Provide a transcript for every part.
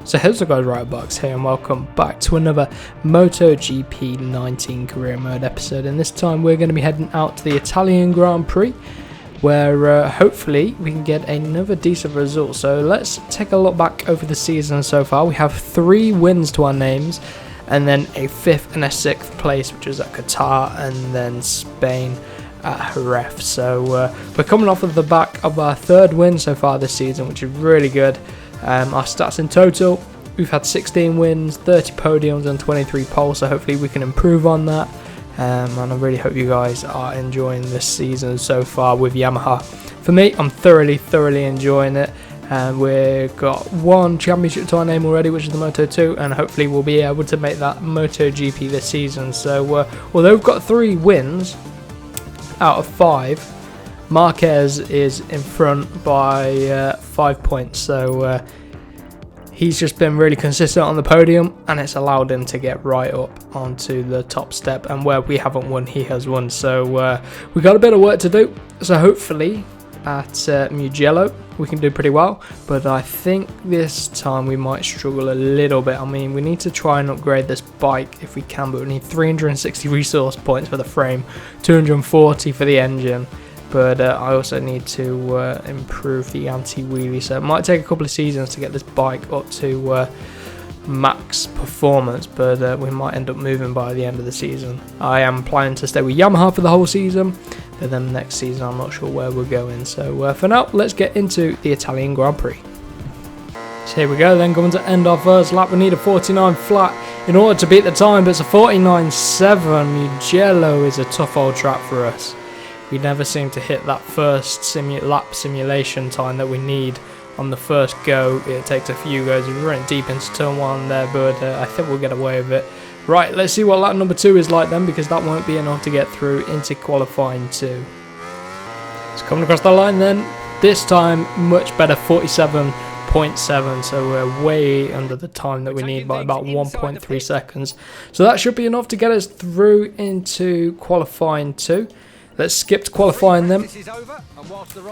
So how's it guys, Riotbox here and welcome back to another MotoGP 19 career mode episode, and this time we're going to be heading out to the Italian Grand Prix where hopefully we can get another decent result. So let's take a look back over the season so far. We have 3 wins to our names and then a 5th and a 6th place, which is at Qatar and then Spain at Jerez. So we're coming off of the back of our 3rd win so far this season, which is really good. Our stats in total, we've had 16 wins, 30 podiums and 23 poles, so hopefully we can improve on that. And I really hope you guys are enjoying this season so far with Yamaha. For me, I'm thoroughly enjoying it. And we've got 1 championship to our name already, which is the Moto2, and hopefully we'll be able to make that MotoGP this season. So although we've got 3 wins out of 5, Marquez is in front by 5 points, so he's just been really consistent on the podium, and it's allowed him to get right up onto the top step, and where we haven't won, he has won. So we've got a bit of work to do, so hopefully at Mugello we can do pretty well, but I think this time we might struggle a little bit. I mean, we need to try and upgrade this bike if we can, but we need 360 resource points for the frame, 240 for the engine. But I also need to improve the anti-wheelie, so it might take a couple of seasons to get this bike up to max performance, but we might end up moving by the end of the season. I am planning to stay with Yamaha for the whole season, but then next season I'm not sure where we're going. So for now, let's get into the Italian Grand Prix. So here we go then, going to end our first lap. We need a 49 flat in order to beat the time, but it's a 49.7. Mugello is a tough old track for us. We never seem to hit that first lap simulation time that we need on the first go. It takes a few goes. We're running deep into turn 1 there, but I think we'll get away with it. Right, let's see what lap number 2 is like then, because that won't be enough to get through into qualifying 2. It's coming across the line then. This time, much better, 47.7, so we're way under the time that we need by about 1.3 seconds. So that should be enough to get us through into qualifying 2. Let's skip to qualifying them,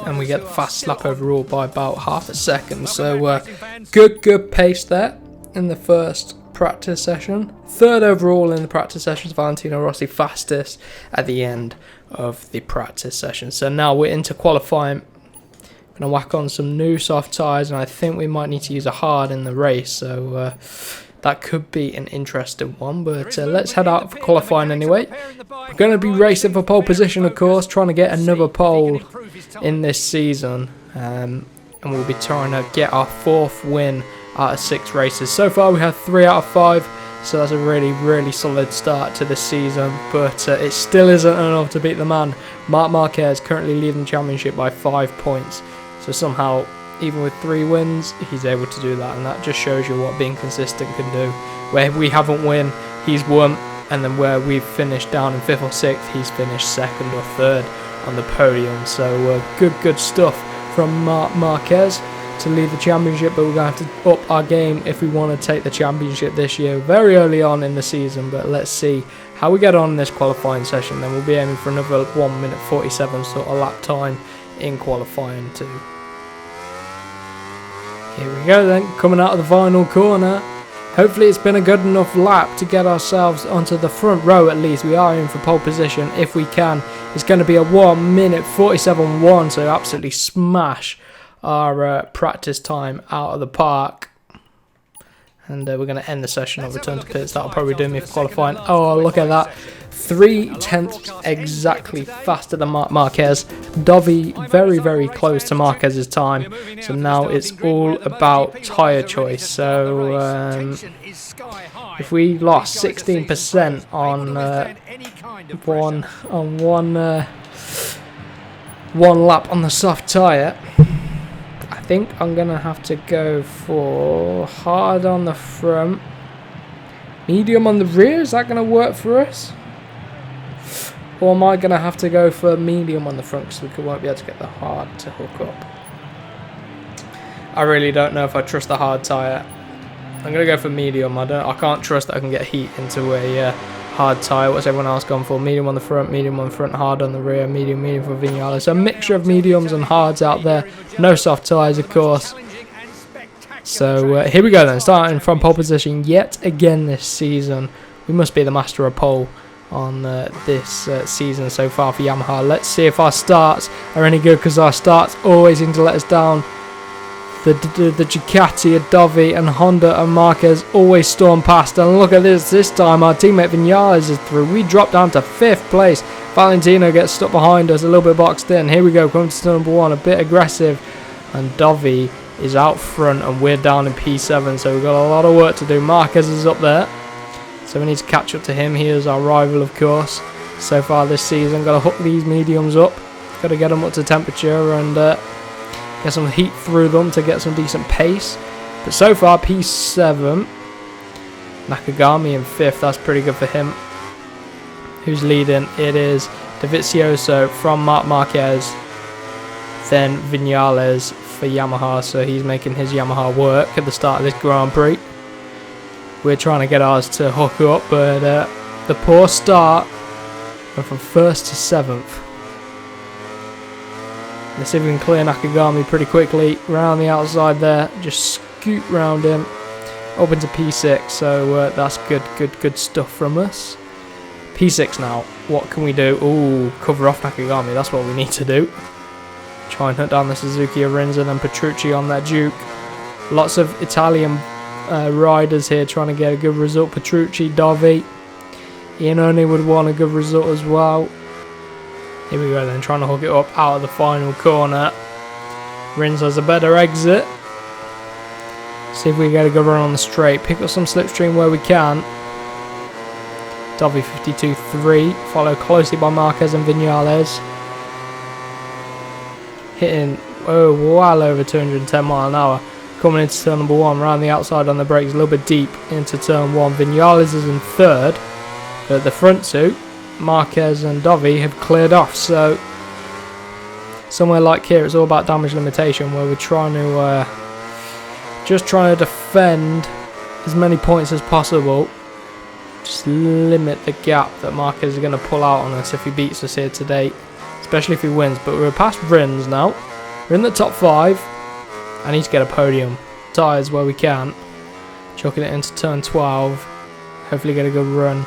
and we get the fast lap overall by about half a second. So good pace there in the first practice session. 3rd overall in the practice sessions. Valentino Rossi fastest at the end of the practice session. So now we're into qualifying. Going to whack on some new soft tyres, and I think we might need to use a hard in the race. So that could be an interesting one, but let's head out for qualifying anyway. We're going to be racing for pole position, of course, trying to get another pole in this season, and we'll be trying to get our 4th win out of 6 races. So far we have 3 out of 5, so that's a really solid start to this season, but it still isn't enough to beat the man. Marc Marquez currently leading the championship by 5 points, so somehow, even with 3 wins, he's able to do that, and that just shows you what being consistent can do. Where we haven't won, he's won, and then where we've finished down in 5th or 6th, he's finished 2nd or 3rd on the podium. So good stuff from Marc Marquez to lead the championship, but we're going to have to up our game if we want to take the championship this year, very early on in the season. But let's see how we get on in this qualifying session. Then we'll be aiming for another 1 minute 47 sort of lap time in qualifying too. Here we go then, coming out of the final corner. Hopefully it's been a good enough lap to get ourselves onto the front row at least. We are in for pole position if we can. It's going to be a 1 minute 47.1, so absolutely smash our practice time out of the park. And we're going to end the session on return to pits. That'll probably do me for qualifying. Oh, look at that. 3/10 exactly faster than Marquez. Dovi very close to Marquez's time. So now it's all about tyre choice. So if we lost 16% on one lap on the soft tyre, I think I'm gonna have to go for hard on the front, medium on the rear. Is that gonna work for us? Or am I going to have to go for medium on the front because we won't be able to get the hard to hook up? I really don't know if I trust the hard tyre. I'm going to go for medium. I can't trust that I can get heat into a hard tyre. What's everyone else gone for? Medium on the front, hard on the rear, medium for Vinales. So a mixture of mediums and hards out there. No soft tyres, of course. So here we go then, starting from pole position yet again this season. We must be the master of pole on this season so far for Yamaha. Let's see if our starts are any good, because our starts always seem to let us down. The Ducati, Adovi and Honda and Marquez always storm past, and look at this time our teammate Vinales is through. We drop down to 5th place. Valentino gets stuck behind us, a little bit boxed in. Here we go, coming to turn number 1, a bit aggressive, and Dovi is out front and we're down in P7, so we've got a lot of work to do. Marquez is up there, so we need to catch up to him. He is our rival, of course, so far this season. Got to hook these mediums up, got to get them up to temperature and get some heat through them to get some decent pace. But so far P7, Nakagami in 5th, that's pretty good for him. Who's leading? It is Dovizioso from Marc Marquez, then Vinales for Yamaha, so he's making his Yamaha work at the start of this Grand Prix. We're trying to get ours to hook up, but the poor start went from 1st to 7th. Let's see if we can clear Nakagami pretty quickly round the outside there, just scoot round him up into P6, so that's good stuff from us. P6 now, what can we do? Ooh, cover off Nakagami, that's what we need to do. Try and hunt down the Suzuki Arinza and Petrucci on that Duke. Lots of Italian riders here trying to get a good result. Petrucci, Dovi, Iannone would want a good result as well. Here we go then, trying to hook it up out of the final corner. Rins has a better exit. See if we get a good run on the straight. Pick up some slipstream where we can. Dovi 52.3, followed closely by Marquez and Vinales. Hitting well over 210 mile an hour. Coming into turn number 1, around the outside on the brakes, a little bit deep into turn 1. Vinales is in 3rd, but the front two, Marquez and Dovi, have cleared off. So somewhere like here, it's all about damage limitation, where we're trying to just trying to defend as many points as possible. Just limit the gap that Marquez is going to pull out on us if he beats us here today, especially if he wins. But we're past Rins now. We're in the top 5. I need to get a podium. Tyres where we can. Chucking it into turn 12. Hopefully get a good run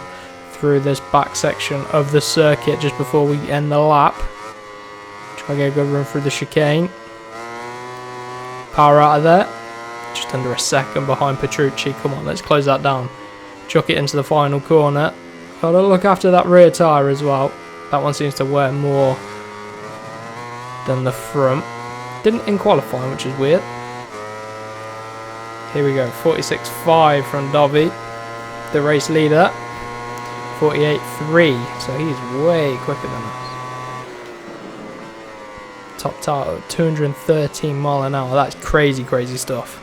through this back section of the circuit just before we end the lap. Try to get a good run through the chicane. Power out of there. Just under a second behind Petrucci. Come on, let's close that down. Chuck it into the final corner. Gotta look after that rear tyre as well. That one seems to wear more than the front. Didn't in qualifying, which is weird. Here we go, 46.5 from Dovi, the race leader. 48.3, so he's way quicker than us. Top title, 213 mile an hour. That's crazy stuff.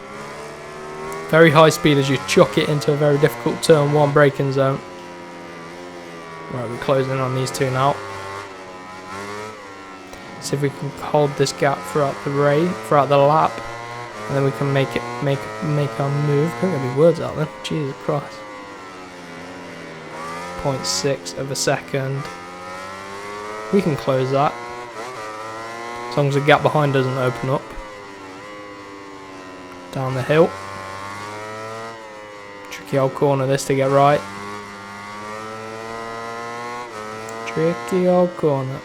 Very high speed as you chuck it into a very difficult turn 1 braking zone. Right, we're closing on these two now. See if we can hold this gap throughout the lap, and then we can make our move. Couldn't get any words out then. Jesus Christ. 0.6 of a second. We can close that as long as the gap behind doesn't open up. Down the hill. Tricky old corner this to get right. Tricky old corner.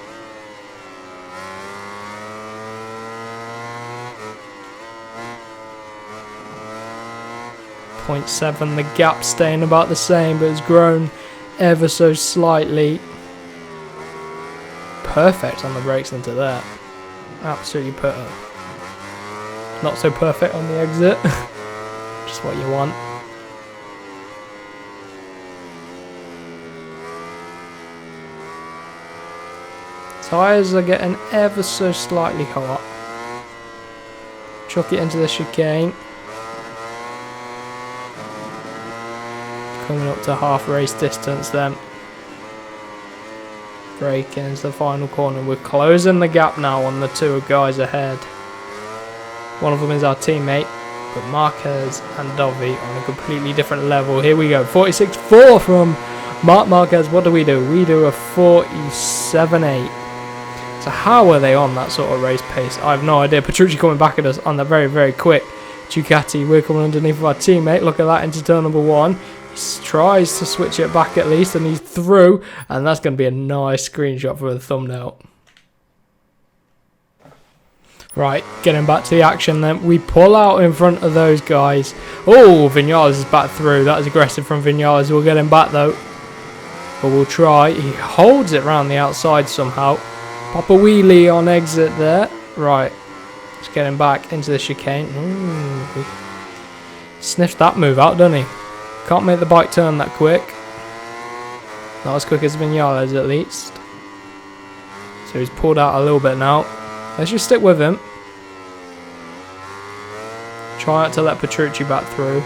0.7, the gap staying about the same, but it's grown ever so slightly. Perfect on the brakes into there. Absolutely perfect. Not so perfect on the exit. Just what you want. Tyres are getting ever so slightly hot. Chuck it into the chicane. Coming up to half race distance then. Braking into the final corner. We're closing the gap now on the two guys ahead. One of them is our teammate, but Marquez and Dovi on a completely different level. Here we go. 46.4 from Marc Marquez. What do? We do a 47.8. So how are they on that sort of race pace? I have no idea. Petrucci coming back at us on the very quick Ducati. We're coming underneath of our teammate. Look at that into turn number 1. He tries to switch it back at least, and he's through. And that's going to be a nice screenshot for the thumbnail. Right, getting back to the action then. We pull out in front of those guys. Oh, Vinales is back through. That is aggressive from Vinales. We'll get him back though. But we'll try. He holds it round the outside somehow. Pop a wheelie on exit there. Right. Let's get him back into the chicane. Ooh, sniffed that move out, doesn't he? Can't make the bike turn that quick. Not as quick as Vinales at least. So he's pulled out a little bit now. Let's just stick with him. Try not to let Petrucci back through.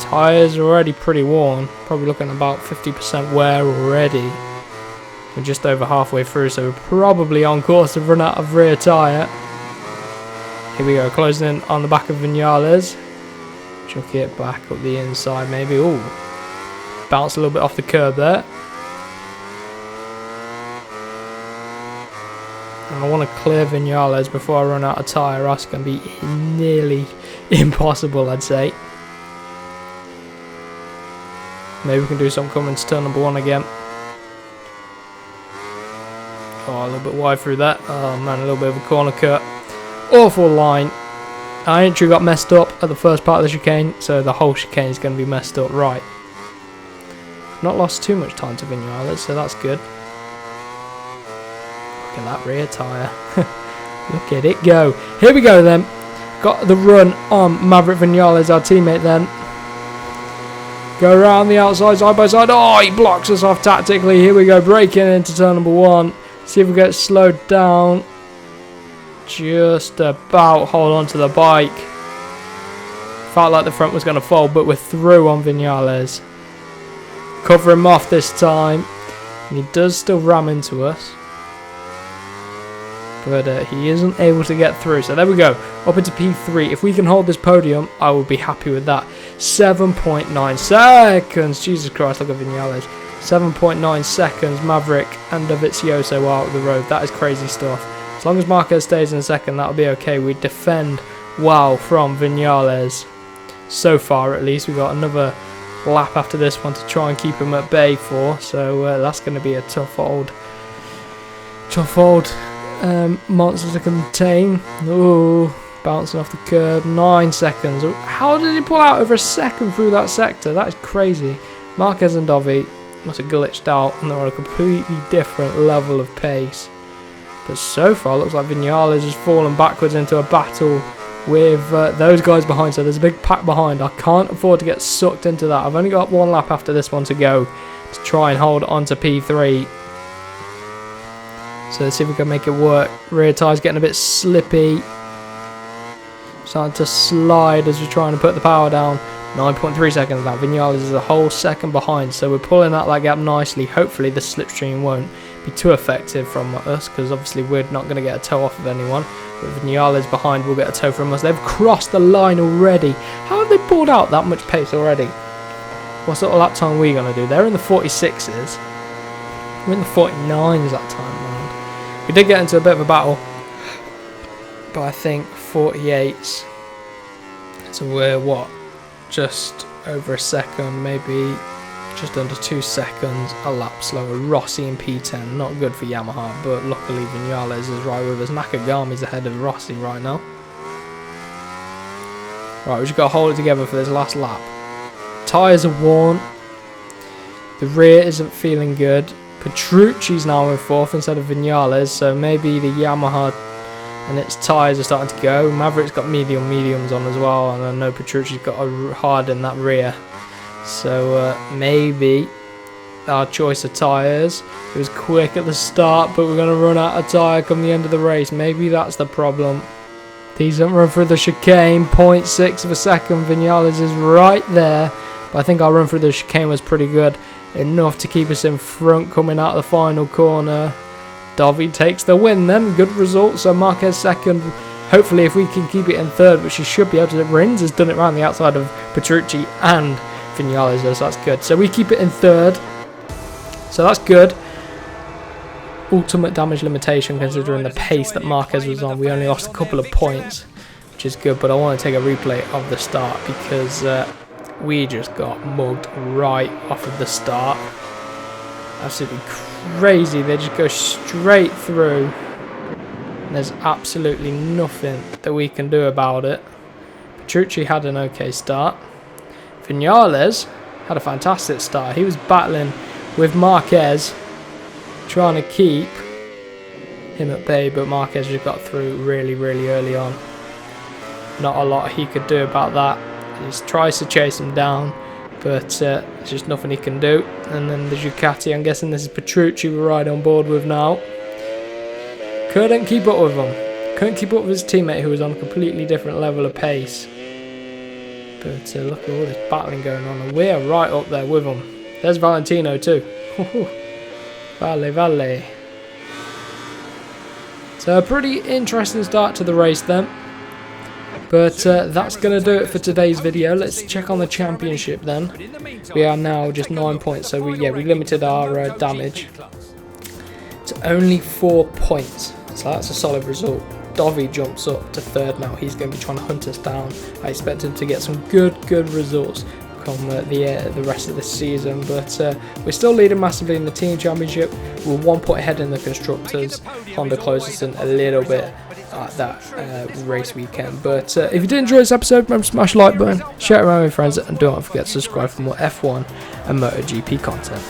Tyres are already pretty worn. Probably looking about 50% wear already. We're just over halfway through, so we're probably on course to run out of rear tyre. Here we go, closing in on the back of Vinales. Chuck it back up the inside maybe. Ooh, bounce a little bit off the curb there. And I want to clear Vinales before I run out of tyre. That's going to be nearly impossible, I'd say. Maybe we can do something coming to turn number 1 again. Oh, a little bit wide through that. Oh man, a little bit of a corner cut. Awful line. Our entry got messed up at the first part of the chicane, so the whole chicane is going to be messed up. Right. Not lost too much time to Vinales, so that's good. Look at that rear tyre. Look at it go. Here we go then. Got the run on Maverick Vinales, our teammate then. Go around the outside, side by side. Oh, he blocks us off tactically. Here we go, breaking into turn number 1. See if we get slowed down. Just about hold on to the bike. Felt like the front was going to fold, but we're through on Vinales. Cover him off this time. And he does still ram into us. But he isn't able to get through. So there we go. Up into P3. If we can hold this podium, I will be happy with that. 7.9 seconds. Jesus Christ, look at Vinales. 7.9 seconds. Maverick and Dovizioso are out of the road. That is crazy stuff. As long as Marquez stays in second, that'll be okay. We defend well from Vinales. So far, at least. We've got another lap after this one to try and keep him at bay for. So that's going to be a tough old monster to contain. Ooh, bouncing off the curb. 9 seconds. How did he pull out over a second through that sector? That is crazy. Marquez and Dovi must have glitched out and they're on a completely different level of pace. But so far, it looks like Vinales has fallen backwards into a battle with those guys behind. So there's a big pack behind. I can't afford to get sucked into that. I've only got 1 lap after this one to go to try and hold on to P3. So let's see if we can make it work. Rear tyre's getting a bit slippy. Starting to slide as we're trying to put the power down. 9.3 seconds now. Vinales is a whole second behind. So we're pulling out that gap nicely. Hopefully the slipstream won't be too effective from us, because obviously we're not going to get a toe off of anyone. But Vinales behind will get a toe from us. They've crossed the line already. How have they pulled out that much pace already? What sort of lap time are we going to do? They're in the 46s. We're in the 49s that time round. We did get into a bit of a battle, but I think 48s. So we're what? Just over a second, maybe just under 2 seconds a lap slower. Rossi in P10, not good for Yamaha, but luckily Vinales is right with us. Nakagami's ahead of Rossi right now. Right, we just got to hold it together for this last lap. Tyres are worn. The rear isn't feeling good. Petrucci's now in 4th instead of Vinales, so maybe the Yamaha and its tyres are starting to go. Maverick's got mediums on as well, and I know Petrucci's got a hard in that rear. So maybe our choice of tyres. It was quick at the start, but we're going to run out of tyre come the end of the race. Maybe that's the problem. Decent run through the chicane, 0.6 of a second. Vinales is right there, but I think our run through the chicane was pretty good. Enough to keep us in front coming out of the final corner. Dovi takes the win then. Good result. So Marquez second. Hopefully if we can keep it in third, which he should be able to. Rins has done it around the outside of Petrucci and Vinales, so that's good. So we keep it in third. So that's good. Ultimate damage limitation considering the pace that Marquez was on. We only lost a couple of points. which is good. But I want to take a replay of the start because we just got mugged right off of the start. Absolutely crazy. They just go straight through. And there's absolutely nothing that we can do about it. Petrucci had an okay start. Vinales had a fantastic start. He was battling with Marquez, trying to keep him at bay, but Marquez just got through really early on. Not a lot he could do about that. He tries to chase him down, but there's just nothing he can do. And then the Ducati, I'm guessing this is Petrucci we're right on board with now. Couldn't keep up with him. Couldn't keep up with his teammate who was on a completely different level of pace. But look at all this battling going on, and we're right up there with him. There's Valentino too. Vale. So a pretty interesting start to the race then. But that's going to do it for today's video. Let's check on the championship then. We are now just 9 points, so we limited our damage to only 4 points. So that's a solid result. Dovi jumps up to third now. He's going to be trying to hunt us down. I expect him to get some good results come the rest of this season. But we're still leading massively in the team championship. We're 1 point ahead in the constructors. Honda closes in a little bit at that race weekend. But if you did enjoy this episode, remember to smash the like button, share it around with your friends, and don't forget to subscribe for more F1 and MotoGP content.